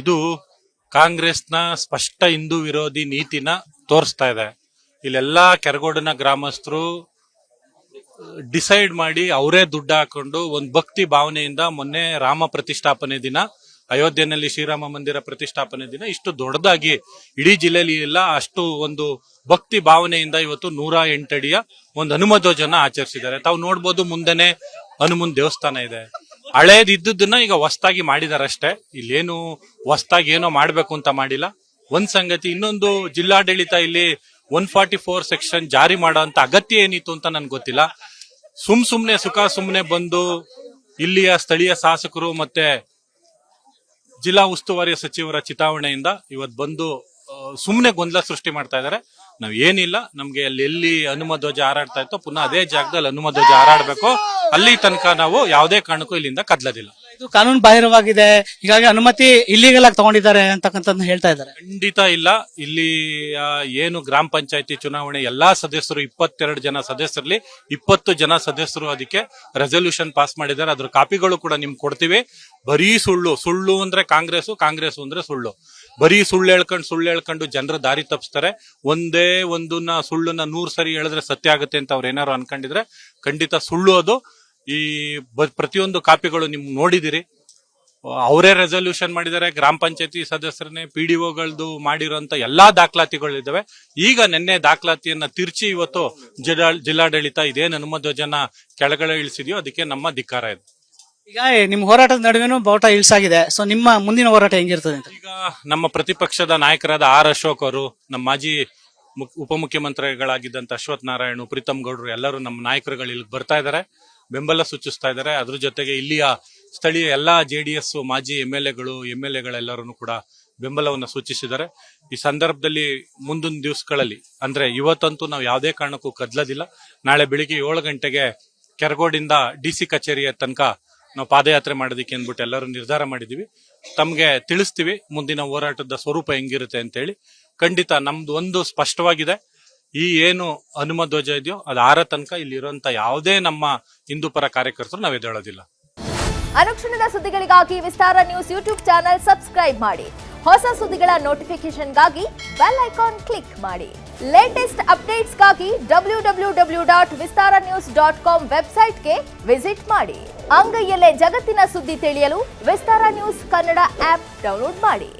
ಇದು ಕಾಂಗ್ರೆಸ್ನ ಸ್ಪಷ್ಟ ಹಿಂದೂ ವಿರೋಧಿ ನೀತಿನ ತೋರಿಸ್ತಾ ಇದೆ. ಇಲ್ಲೆಲ್ಲಾ ಕೆರಗೋಡಿನ ಗ್ರಾಮಸ್ಥರು ಡಿಸೈಡ್ ಮಾಡಿ ಅವರೇ ದುಡ್ಡು ಹಾಕೊಂಡು ಒಂದು ಭಕ್ತಿ ಭಾವನೆಯಿಂದ ಮೊನ್ನೆ ರಾಮ ಪ್ರತಿಷ್ಠಾಪನೆ ದಿನ, ಅಯೋಧ್ಯೆಯಲ್ಲಿ ಶ್ರೀರಾಮ ಮಂದಿರ ಪ್ರತಿಷ್ಠಾಪನೆ ದಿನ ಇಷ್ಟು ದೊಡ್ಡದಾಗಿ ಇಡೀ ಜಿಲ್ಲೆಯಲ್ಲಿ ಇಲ್ಲ, ಅಷ್ಟು ಒಂದು ಭಕ್ತಿ ಭಾವನೆಯಿಂದ ಇವತ್ತು 108 ಅಡಿಯ ಒಂದು ಹನುಮ ಧ್ವಜನ ಆಚರಿಸಿದ್ದಾರೆ. ತಾವು ನೋಡ್ಬೋದು, ಮುಂದೆನೆ ಹನುಮನ್ ದೇವಸ್ಥಾನ ಇದೆ. ಹಳೇದಿದ್ದನ್ನ ಈಗ ಹೊಸದಾಗಿ ಮಾಡಿದಾರೆ ಅಷ್ಟೇ. ಇಲ್ಲೇನು ಹೊಸದಾಗಿ ಏನೋ ಮಾಡ್ಬೇಕು ಅಂತ ಮಾಡಿಲ್ಲ. ಒಂದ್ ಸಂಗತಿ, ಇನ್ನೊಂದು ಜಿಲ್ಲಾಡಳಿತ ಇಲ್ಲಿ 144 ಸೆಕ್ಷನ್ ಜಾರಿ ಮಾಡೋ ಅಂತ ಅಗತ್ಯ ಏನಿತ್ತು ಅಂತ ನನ್ಗೆ ಗೊತ್ತಿಲ್ಲ. ಸುಮ್ನೆ ಸುಮ್ನೆ ಬಂದು ಇಲ್ಲಿಯ ಸ್ಥಳೀಯ ಶಾಸಕರು ಮತ್ತೆ ಜಿಲ್ಲಾ ಉಸ್ತುವಾರಿ ಸಚಿವರ ಚಿತಾವಣೆಯಿಂದ ಇವತ್ತು ಬಂದು ಸುಮ್ನೆ ಗೊಂದಲ ಸೃಷ್ಟಿ ಮಾಡ್ತಾ ಇದಾರೆ. ನಾವ್ ಏನಿಲ್ಲ, ನಮ್ಗೆ ಎಲ್ಲಿ ಹನುಮ ಧ್ವಜ ಹಾರಾಡ್ತಾ ಇತ್ತೋ ಪುನಃ ಅದೇ ಜಾಗದಲ್ಲಿ ಹನುಮ ಧ್ವಜ ಹಾರಾಡ್ಬೇಕು. ಅಲ್ಲಿ ತನಕ ನಾವು ಯಾವುದೇ ಕಾರಣಕ್ಕೂ ಇಲ್ಲಿಂದ ಕದಲೋದಿಲ್ಲ. ಇದು ಕಾನೂನು ಬಾಹಿರವಾಗಿದೆ, ಹೀಗಾಗಿ ಅನುಮತಿ ಇಲ್ಲಿಗಲ್ ಆಗಿ ತಗೊಂಡಿದ್ದಾರೆ ಅಂತಕ್ಕಂಥದ್ದು ಹೇಳ್ತಾ ಇದ್ದಾರೆ. ಖಂಡಿತ ಇಲ್ಲ. ಇಲ್ಲಿ ಏನು ಗ್ರಾಮ ಪಂಚಾಯತಿ ಚುನಾವಣೆ ಎಲ್ಲಾ ಸದಸ್ಯರು 22 ಜನ ಸದಸ್ಯರಲ್ಲಿ 20 ಜನ ಸದಸ್ಯರು ಅದಕ್ಕೆ ರೆಸಲ್ಯೂಷನ್ ಪಾಸ್ ಮಾಡಿದ್ದಾರೆ. ಅದ್ರ ಕಾಪಿಗಳು ಕೂಡ ನಿಮ್ಗೆ ಕೊಡ್ತೀವಿ. ಬರೀ ಸುಳ್ಳು ಅಂದ್ರೆ ಕಾಂಗ್ರೆಸ್ ಅಂದ್ರೆ ಸುಳ್ಳು. ಬರೀ ಸುಳ್ಳು ಹೇಳ್ಕೊಂಡು ಜನರ ದಾರಿ ತಪ್ಪಿಸ್ತಾರೆ. ಒಂದೇ ಒಂದನ್ನ ಸುಳ್ಳನ್ನ 100 ಸರಿ ಹೇಳಿದ್ರೆ ಸತ್ಯ ಆಗುತ್ತೆ ಅಂತ ಅವ್ರು ಏನಾರು ಅನ್ಕೊಂಡಿದ್ರೆ ಖಂಡಿತ ಸುಳ್ಳು ಅದು. ಈ ಪ್ರತಿಯೊಂದು ಕಾಪಿಗಳು ನಿಮ್ ನೋಡಿದಿರಿ. ಅವರೇ ರೆಸಲ್ಯೂಷನ್ ಮಾಡಿದ್ದಾರೆ. ಗ್ರಾಮ ಪಂಚಾಯತಿ ಸದಸ್ಯರನ್ನೇ PDOಗಳದ್ದು ಮಾಡಿರೋಂತ ಎಲ್ಲಾ ದಾಖಲಾತಿಗಳಿದ್ದಾವೆ. ಈಗ ನಿನ್ನೆ ದಾಖಲಾತಿಯನ್ನ ತಿರ್ಚಿ ಇವತ್ತು ಜಿಲ್ಲಾಡಳಿತ ಇದೇನು ಹನುಮ ಧ್ವಜನ ಕೆಳಗಡೆ ಇಳಿಸಿದೆಯೋ ಅದಕ್ಕೆ ನಮ್ಮ ಧಿಕ್ಕಾರ ಇದೆ. ಈಗ ನಿಮ್ಮ ಹೋರಾಟದ ನಡುವೆನೂ ಬಾವುಟ ಇಳಿಸಾಗಿದೆ. ಸೊ ನಿಮ್ಮ ಮುಂದಿನ ಹೋರಾಟ ಹೆಂಗಿರ್ತದೆ ಅಂತ? ಈಗ ನಮ್ಮ ಪ್ರತಿಪಕ್ಷದ ನಾಯಕರಾದ R. ಅಶೋಕ್ ಅವರು, ನಮ್ಮ ಮಾಜಿ ಉಪಮುಖ್ಯಮಂತ್ರಿಗಳಾಗಿದ್ದಂತ ಅಶ್ವಥ್ ನಾರಾಯಣ್, ಪ್ರೀತಮ್ ಗೌಡ್ರು ಎಲ್ಲರೂ ನಮ್ಮ ನಾಯಕರುಗಳು ಇಲ್ಲಿ ಬರ್ತಾ ಇದ್ದಾರೆ, ಬೆಂಬಲ ಸೂಚಿಸ್ತಾ ಇದ್ದಾರೆ. ಅದ್ರ ಜೊತೆಗೆ ಇಲ್ಲಿಯ ಸ್ಥಳೀಯ ಎಲ್ಲಾ JDS ಮಾಜಿ MLAಗಳೆಲ್ಲರೂ ಕೂಡ ಬೆಂಬಲವನ್ನು ಸೂಚಿಸಿದ್ದಾರೆ. ಈ ಸಂದರ್ಭದಲ್ಲಿ ಮುಂದಿನ ದಿವಸಗಳಲ್ಲಿ ಅಂದ್ರೆ ಇವತ್ತಂತೂ ನಾವು ಯಾವುದೇ ಕಾರಣಕ್ಕೂ ಕದಲೋದಿಲ್ಲ. ನಾಳೆ ಬೆಳಿಗ್ಗೆ 7 ಗಂಟೆಗೆ ಕೆರಗೋಡಿಂದ DC ಕಚೇರಿಯ ತನಕ ನಾವು ಪಾದಯಾತ್ರೆ ಮಾಡೋದಕ್ಕೆ ಅಂದ್ಬಿಟ್ಟು ಎಲ್ಲರೂ ನಿರ್ಧಾರ ಮಾಡಿದೀವಿ. ತಮ್ಗೆ ತಿಳಿಸ್ತೀವಿ ಮುಂದಿನ ಹೋರಾಟದ ಸ್ವರೂಪ ಹೆಂಗಿರುತ್ತೆ ಅಂತ ಹೇಳಿ. ಖಂಡಿತ ನಮ್ದು ಒಂದು ಸ್ಪಷ್ಟವಾಗಿದೆ, ಈ ಏನು ಹನುಮ ಧ್ವಜ ಇದೆಯೋ ಅದು ಆರ ತನಕ ಇಲ್ಲಿರುವಂತ ಯಾವುದೇ ನಮ್ಮ ಹಿಂದೂ ಪರ ಕಾರ್ಯಕರ್ತರು ನಾವು ಎದ್ದೇಳೋದಿಲ್ಲ. ಅನುಕ್ಷಣದ ಸುದ್ದಿಗಳಿಗಾಗಿ ವಿಸ್ತಾರ ನ್ಯೂಸ್ ಯೂಟ್ಯೂಬ್ ಚಾನೆಲ್ ಸಬ್ಸ್ಕ್ರೈಬ್ ಮಾಡಿ. ಹೊಸ ಸುದ್ದಿಗಳ ನೋಟಿಫಿಕೇಶನ್ಗಾಗಿ ಬೆಲ್ ಐಕಾನ್ ಕ್ಲಿಕ್ ಮಾಡಿ. ಲೇಟೆಸ್ಟ್ ಅಪ್ಡೇಟ್ಸ್ಗಾಗಿ www.vistaranews.com ವೆಬ್ಸೈಟ್ಗೆ ವಿಸಿಟ್ ಮಾಡಿ. ಅಂಗೈಯಲ್ಲೇ ಜಗತ್ತಿನ ಸುದ್ದಿ ತಿಳಿಯಲು ವಿಸ್ತಾರ ನ್ಯೂಸ್ ಕನ್ನಡ ಆಪ್ ಡೌನ್ಲೋಡ್ ಮಾಡಿ.